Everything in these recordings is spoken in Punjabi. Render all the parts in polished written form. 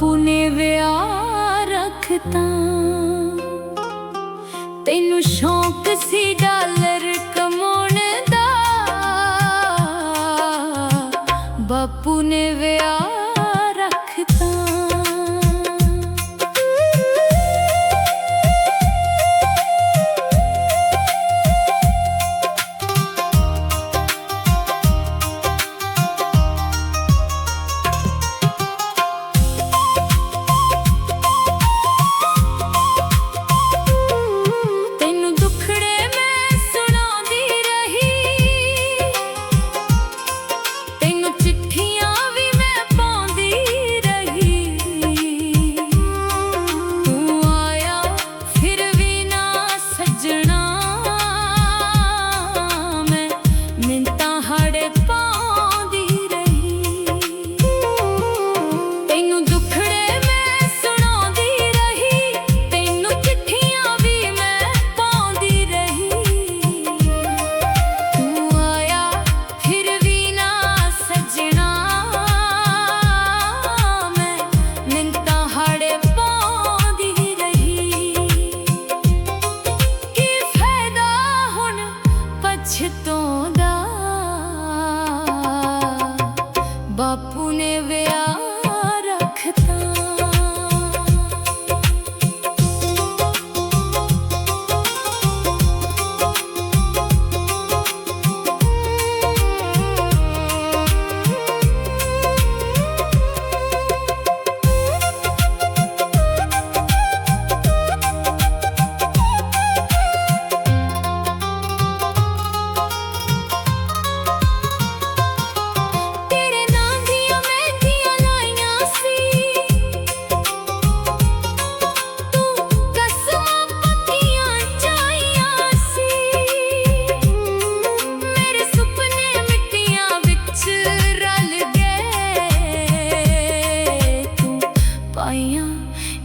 ਬਾਪੂ ਨੇ ਵਿਆਹ ਰੱਖਤਾ। ਤੈਨੂੰ ਸ਼ੌਂਕ ਸੀ ਡਾਲਰ ਕਮਾਉਣ ਦਾ, ਬਾਪੂ ਨੇ ਵਿਆਹ ਰੱਖਤਾ। ਬਾਪੂ ਨੇ ਵਿਆਹ ਰੱਖਤਾ।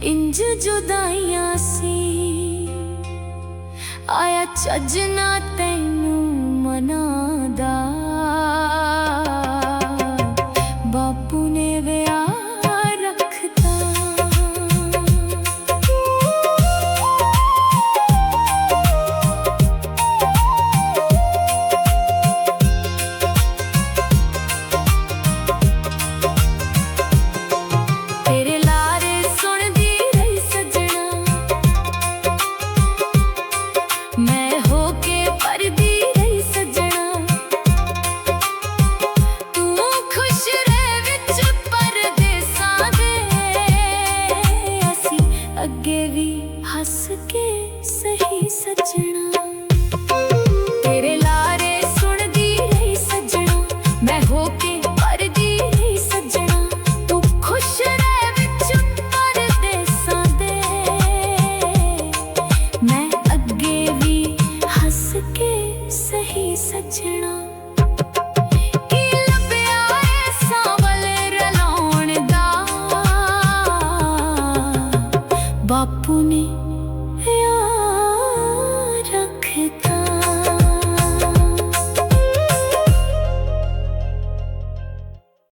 ਇੰਜ ਜੁਦਾਈਆਂ ਸੀ, ਆਇਆ ਚੱਜ ਨਾ ਤੈਨੂੰ ਮਨਾਦਾ। ਬਾਪੂ ਨੇ ਵਿਆਹ ਰੱਖਤਾ। ਅੱਗੇ ਵੀ ਹੱਸ ਕੇ ਸਹੀ ਸੱਜਣਾ, ਤੇਰੇ ਲਾਰੇ ਸੁਣਦੀ ਰਹੀ ਸੱਜਣਾ, ਮੈਂ ਹੋ ਕੇ ਪਰਦੀ ਰਹੀ ਸੱਜਣਾ। ਤੂੰ ਖੁਸ਼ ਰਹਿ ਵਿੱਚ ਪਰਦੇਸਾਂ ਦੇ, ਮੈਂ ਅੱਗੇ ਵੀ ਹੱਸ ਕੇ ਸਹੀ ਸੱਜਣਾ। ਬਾਪੂ ਨੇ